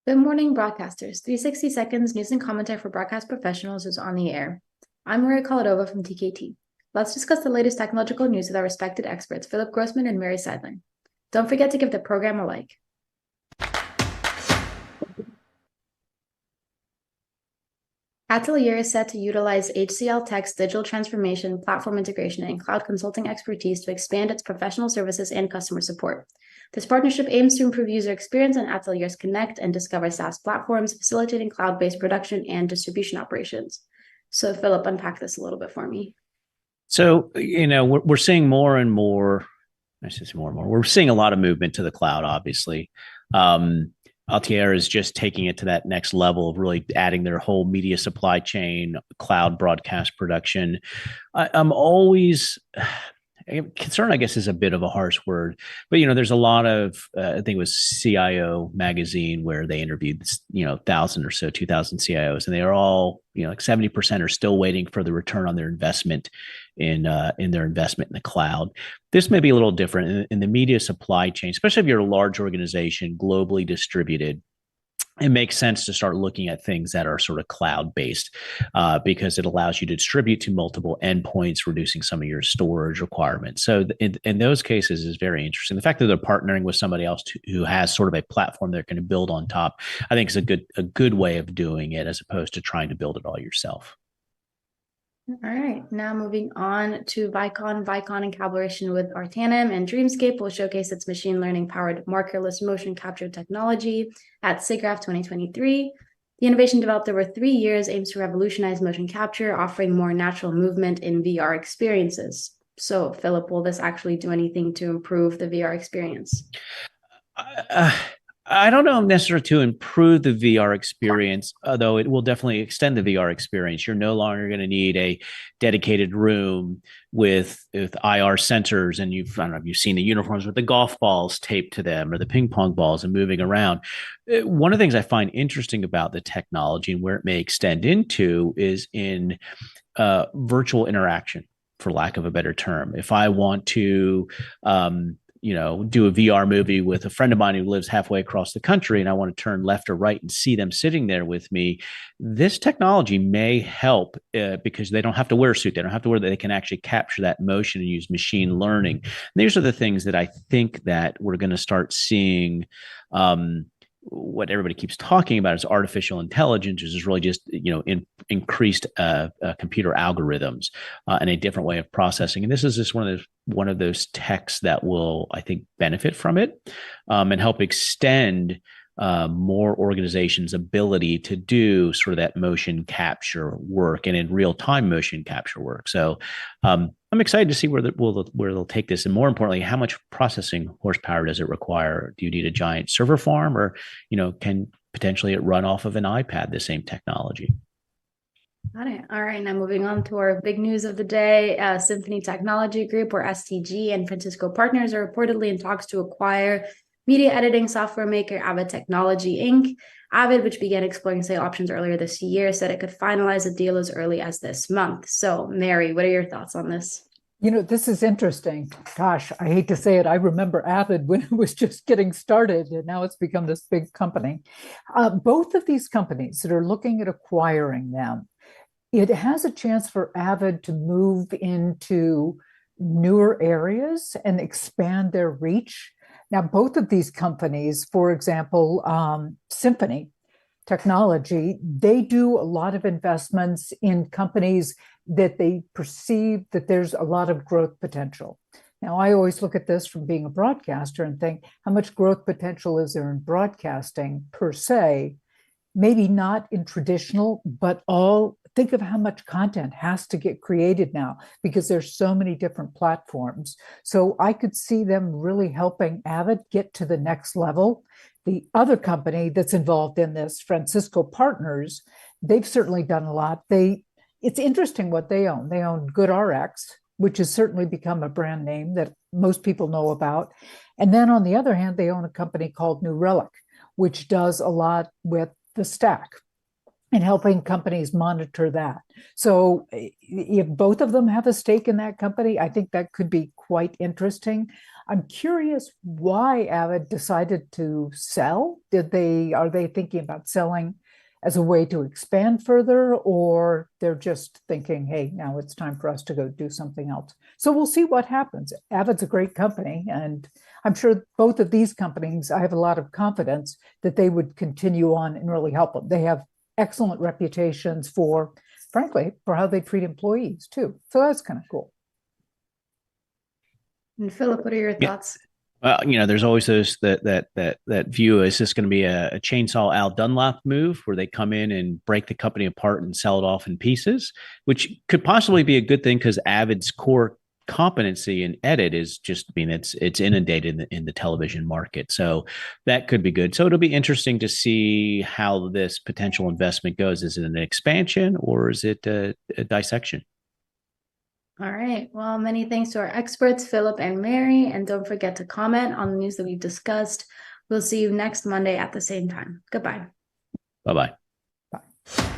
Good morning, broadcasters. 360 Seconds News and Commentary for Broadcast Professionals is on the air. I'm Maria Koladova from TKT. Let's discuss the latest technological news with our respected experts, Philip Grossman and Mary Seidler. Don't forget to give the program a like. Ateliere is set to utilize HCLTech's digital transformation, platform integration, and cloud consulting expertise to expand its professional services and customer support. This partnership aims to improve user experience on Ateliere's Connect and Discover SaaS platforms, facilitating cloud-based production and distribution operations. So, Philip, unpack this a little bit for me. So, we're seeing more and more. I should say more and more. We're seeing a lot of movement to the cloud, obviously. Ateliere is just taking it to that next level of really adding their whole media supply chain, cloud broadcast production. I'm always concerned, I guess, is a bit of a harsh word, but there's a lot of I think it was CIO magazine where they interviewed 1,000 or so, 2,000 CIOs, and they are all like 70% are still waiting for the return on their investment in their investment in the cloud. This may be a little different in the media supply chain, especially if you're a large organization, globally distributed. It makes sense to start looking at things that are sort of cloud-based because it allows you to distribute to multiple endpoints, reducing some of your storage requirements. So in those cases is very interesting. The fact that they're partnering with somebody else who has sort of a platform they're going to build on top, I think is a good way of doing it as opposed to trying to build it all yourself. All right, now moving on to Vicon. Vicon, in collaboration with Artanim and Dreamscape, will showcase its machine learning-powered markerless motion capture technology at SIGGRAPH 2023. The innovation developed over 3 years aims to revolutionize motion capture, offering more natural movement in VR experiences. So, Philip, will this actually do anything to improve the VR experience? I don't know necessarily to improve the VR experience, although it will definitely extend the VR experience. You're no longer going to need a dedicated room with IR sensors, and I don't know if you've seen the uniforms with the golf balls taped to them or the ping pong balls and moving around. One of the things I find interesting about the technology and where it may extend into is in virtual interaction, for lack of a better term. If I want to do a VR movie with a friend of mine who lives halfway across the country, and I want to turn left or right and see them sitting there with me, this technology may help because they don't have to wear a suit. They don't have to wear that. They can actually capture that motion and use machine learning. And these are the things that I think that we're going to start seeing. What everybody keeps talking about is artificial intelligence, which is really just increased computer algorithms and a different way of processing. And this is just one of those techs that will, I think, benefit from it and help extend more organizations' ability to do sort of that motion capture work and in real time motion capture work. So I'm excited to see where they'll take this, and more importantly, how much processing horsepower does it require? Do you need a giant server farm, or can potentially it run off of an iPad, the same technology? Got it. All right, now moving on to our big news of the day. Symphony Technology Group, or STG, and Francisco Partners are reportedly in talks to acquire media editing software maker Avid Technology, Inc. Avid, which began exploring sale options earlier this year, said it could finalize a deal as early as this month. So, Mary, what are your thoughts on this? This is interesting. Gosh, I hate to say it. I remember Avid when it was just getting started, and now it's become this big company. Both of these companies that are looking at acquiring them, it has a chance for Avid to move into newer areas and expand their reach. Now, both of these companies, for example, Symphony Technology, they do a lot of investments in companies that they perceive that there's a lot of growth potential. Now, I always look at this from being a broadcaster and think, how much growth potential is there in broadcasting per se? Maybe not in traditional, but think of how much content has to get created now because there's so many different platforms. So I could see them really helping Avid get to the next level. The other company that's involved in this, Francisco Partners, they've certainly done a lot. It's interesting what they own. They own GoodRx, which has certainly become a brand name that most people know about. And then on the other hand, they own a company called New Relic, which does a lot with the stack. and helping companies monitor that. So if both of them have a stake in that company, I think that could be quite interesting. I'm curious why Avid decided to sell. Are they thinking about selling as a way to expand further, or they're just thinking, hey, now it's time for us to go do something else? So we'll see what happens. Avid's a great company, and I'm sure both of these companies, I have a lot of confidence that they would continue on and really help them. They have excellent reputations for, frankly, for how they treat employees too. So that's kind of cool. And Philip, what are your thoughts? Well, there's always that view. Is this going to be a chainsaw Al Dunlap move where they come in and break the company apart and sell it off in pieces, which could possibly be a good thing because Avid's core competency in edit is just, it's inundated in the television market. So that could be good. So it'll be interesting to see how this potential investment goes. Is it an expansion or is it a dissection? All right. Well, many thanks to our experts, Philip and Mary. And don't forget to comment on the news that we've discussed. We'll see you next Monday at the same time. Goodbye. Bye-bye. Bye.